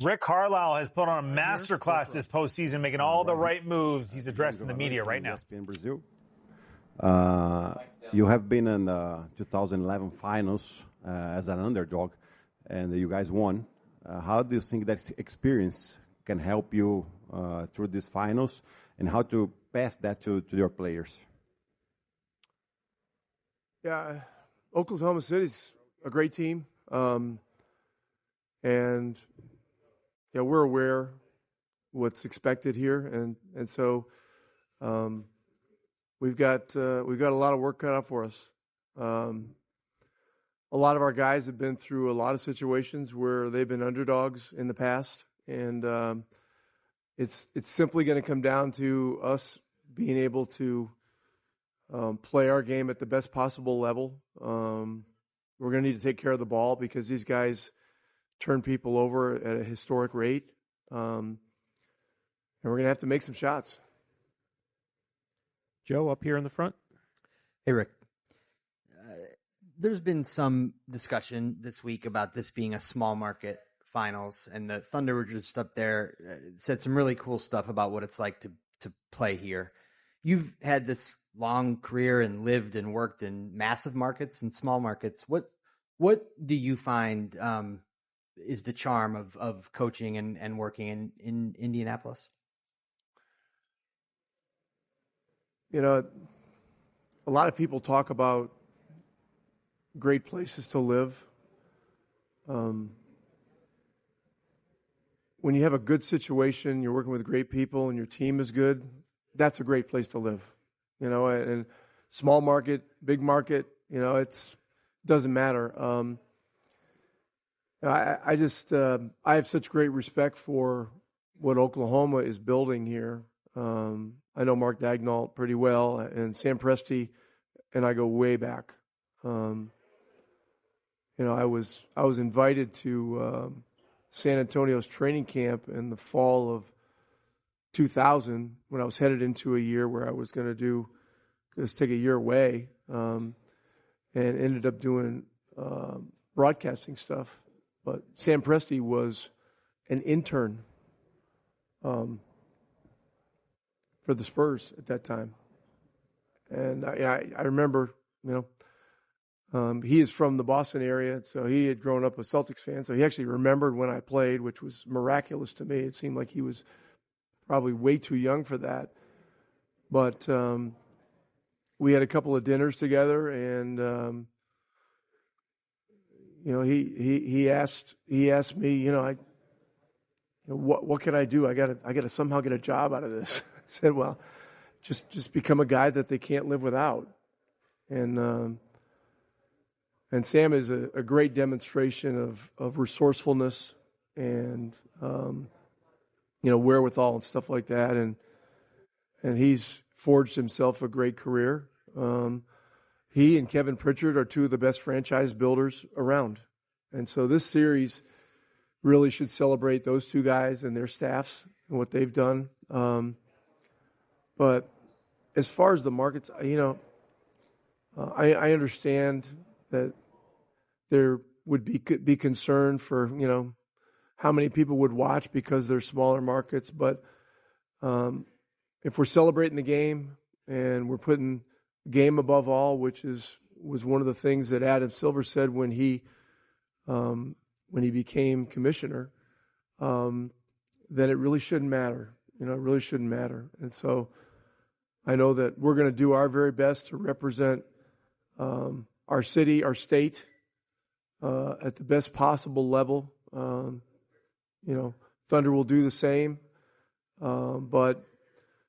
Rick Carlisle has put on a masterclass this postseason, making all the right moves. He's addressing the media right now. ESPN Brazil. You have been in the 2011 finals as an underdog, and you guys won. How do you think that experience can help you through these finals, and how to pass that to your players? Yeah, Oklahoma City's a great team, and yeah, we're aware what's expected here, and so we've got a lot of work cut out for us. A lot of our guys have been through a lot of situations where they've been underdogs in the past, and it's simply going to come down to us being able to play our game at the best possible level. We're going to need to take care of the ball because these guys turn people over at a historic rate, and we're going to have to make some shots. Joe, up here in the front. Hey, Rick. There's been some discussion this week about this being a small market finals, and the Thunder were just up there, said some really cool stuff about what it's like to play here. You've had this long career and lived and worked in massive markets and small markets. What do you find is the charm of coaching and working in Indianapolis? You know, a lot of people talk about great places to live. When you have a good situation, you're working with great people, and your team is good, that's a great place to live. You know, and small market, big market, you know, it doesn't matter. I have such great respect for what Oklahoma is building here. I know Mark Daigneault pretty well, and Sam Presti and I go way back. You know, I was invited to San Antonio's training camp in the fall of 2000 when I was headed into a year where I was going to take a year away, and ended up doing broadcasting stuff. But Sam Presti was an intern for the Spurs at that time. And I remember, you know, he is from the Boston area, so he had grown up a Celtics fan. So he actually remembered when I played, which was miraculous to me. It seemed like he was probably way too young for that. But we had a couple of dinners together, and you know, he asked me, you know, what can I do? I gotta somehow get a job out of this. I said, well, just become a guy that they can't live without. And Sam is a great demonstration of resourcefulness and you know, wherewithal and stuff like that. And he's forged himself a great career. He and Kevin Pritchard are two of the best franchise builders around. And so this series really should celebrate those two guys and their staffs and what they've done. But as far as the markets, you know, I understand that there would be concern for, you know, how many people would watch because they're smaller markets. But if we're celebrating the game and we're putting game above all, which was one of the things that Adam Silver said when he became commissioner, then it really shouldn't matter. You know, it really shouldn't matter. And so I know that we're going to do our very best to represent our city, our state, at the best possible level. You know, Thunder will do the same. But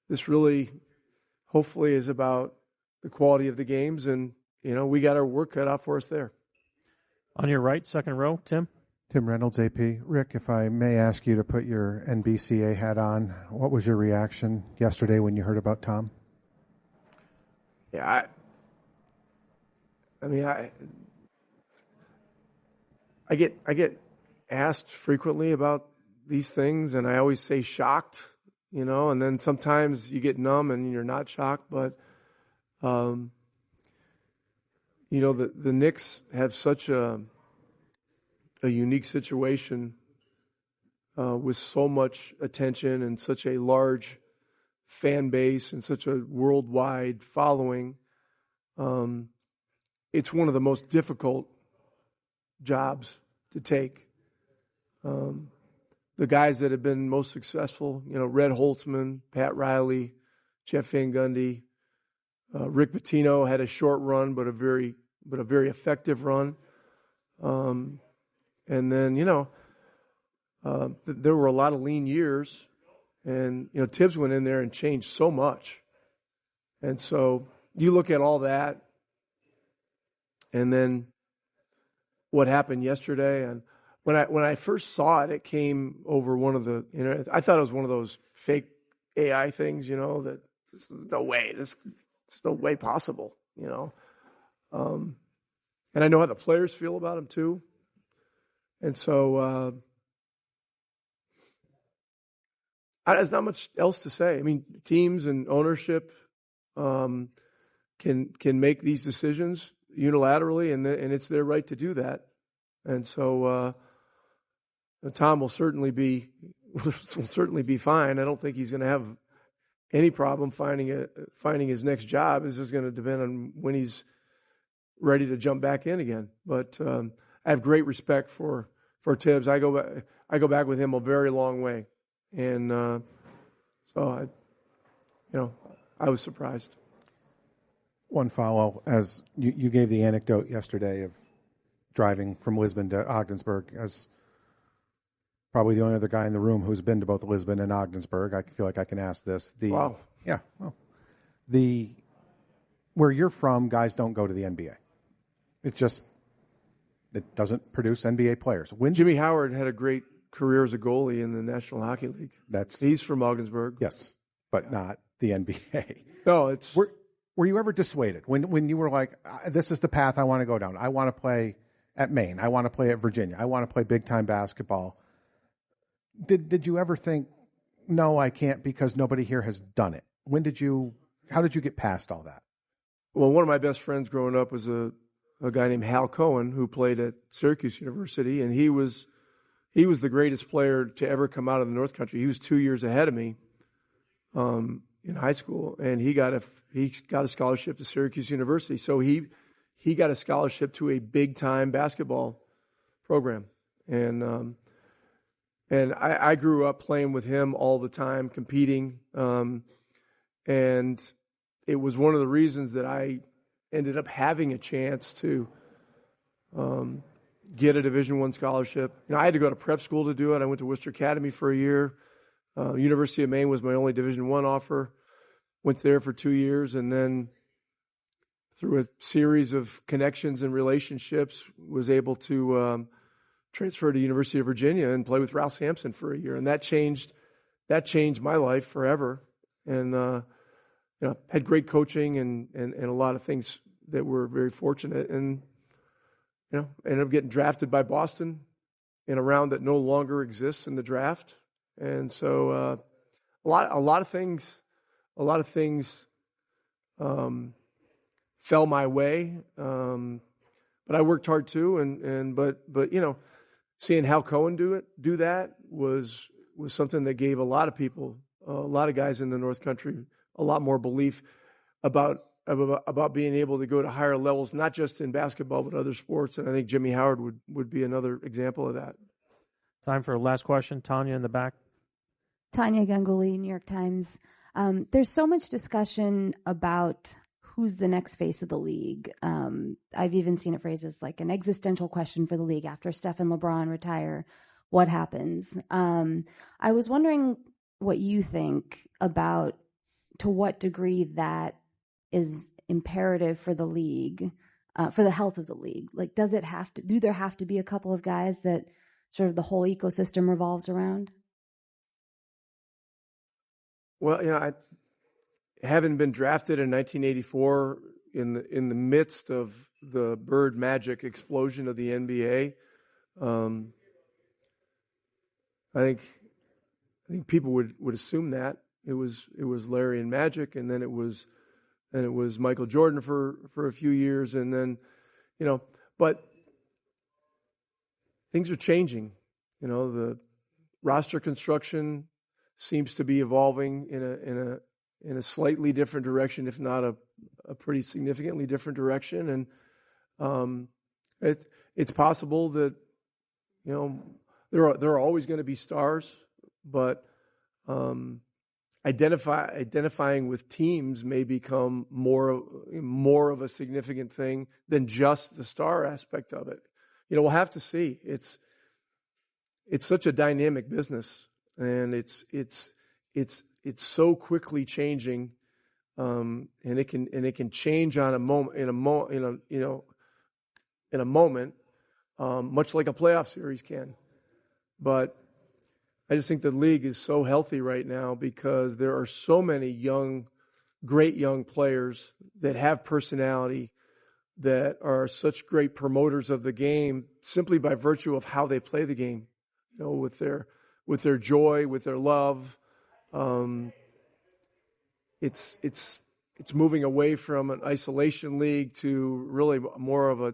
this really, hopefully, is about the quality of the games, and, you know, we got our work cut out for us there. On your right, second row, Tim. Tim Reynolds, AP. Rick, if I may ask you to put your NBCA hat on, what was your reaction yesterday when you heard about Tom? Yeah, I get asked frequently about these things, and I always say shocked, you know, and then sometimes you get numb and you're not shocked, but you know, the Knicks have such a unique situation with so much attention and such a large fan base and such a worldwide following. It's one of the most difficult jobs to take. The guys that have been most successful, Red Holtzman, Pat Riley, Jeff Van Gundy, Rick Pitino had a short run, but a very effective run. And then, there were a lot of lean years, and Tibbs went in there and changed so much. And so you look at all that, and then what happened yesterday, and when I first saw it, it came over one of the internet. I thought it was one of those fake AI things, that there's no way, there's no way possible, And I know how the players feel about him too. And so there's not much else to say. I mean, teams and ownership can make these decisions unilaterally, and it's their right to do that. And so Tom will certainly be fine. I don't think he's going to have any problem finding his next job. It's just going to depend on when he's ready to jump back in again. But I have great respect for Tibbs. I go back with him a very long way, and so I was surprised. One follow, as you gave the anecdote yesterday of driving from Lisbon to Ogdensburg, as probably the only other guy in the room who's been to both Lisbon and Ogdensburg, I feel like I can ask this. Wow. Yeah. Well, where you're from, guys don't go to the NBA. It doesn't produce NBA players. Jimmy Howard had a great career as a goalie in the National Hockey League. He's from Ogdensburg. Yes, but not the NBA. No, it's... Were you ever dissuaded when you were like, this is the path I want to go down? I want to play at Maine. I want to play at Virginia. I want to play big-time basketball. Did you ever think, no, I can't because nobody here has done it? How did you get past all that? Well, one of my best friends growing up was a guy named Hal Cohen who played at Syracuse University, and he was the greatest player to ever come out of the North Country. He was 2 years ahead of me in high school, and he got a scholarship to Syracuse University. So he got a scholarship to a big-time basketball program, and I grew up playing with him all the time, competing, and it was one of the reasons that I ended up having a chance to get a Division I scholarship. I had to go to prep school to do it. I went to Worcester Academy for a year. University of Maine was my only Division I offer. Went there for 2 years, and then through a series of connections and relationships, was able to transfer to University of Virginia and play with Ralph Sampson for a year, and that changed my life forever. And had great coaching and a lot of things that were very fortunate, and ended up getting drafted by Boston in a round that no longer exists in the draft. And so a lot of things fell my way, but I worked hard too. But seeing Hal Cohen do that was something that gave a lot of people, a lot of guys in the North Country, a lot more belief about being able to go to higher levels, not just in basketball but other sports. And I think Jimmy Howard would be another example of that. Time for a last question. Tanya in the back. Tanya Ganguly, New York Times. There's so much discussion about who's the next face of the league. I've even seen it phrased as like an existential question for the league after Steph and LeBron retire. What happens? I was wondering what you think about to what degree that is imperative for the league, for the health of the league. Like, do there have to be a couple of guys that sort of the whole ecosystem revolves around? Well, I having been drafted in 1984 in the midst of the Bird Magic explosion of the NBA, I think people would assume that it was Larry and Magic, and then it was Michael Jordan for a few years, and then but things are changing. The roster construction seems to be evolving in a slightly different direction, if not a pretty significantly different direction. And it's possible that, you know, there are always going to be stars, but identifying with teams may become more of a significant thing than just the star aspect of it. You know, we'll have to see. It's such a dynamic business, and it's so quickly changing, and it can change on a moment in a moment, much like a playoff series can. But I just think the league is so healthy right now because there are so many great young players that have personality, that are such great promoters of the game simply by virtue of how they play the game, you know, with their joy, with their love. It's moving away from an isolation league to really more of a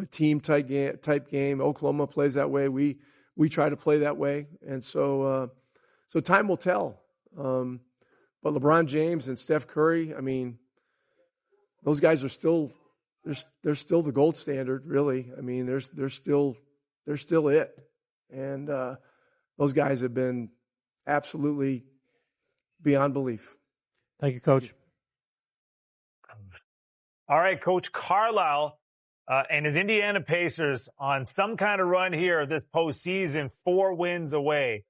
team type game. Oklahoma plays that way. We try to play that way, and so time will tell. But LeBron James and Steph Curry, I mean, those guys are still they're still the gold standard, really. I mean, they're still it, and those guys have been absolutely beyond belief. Thank you, Coach. All right, Coach Carlisle and his Indiana Pacers on some kind of run here this postseason, 4 wins away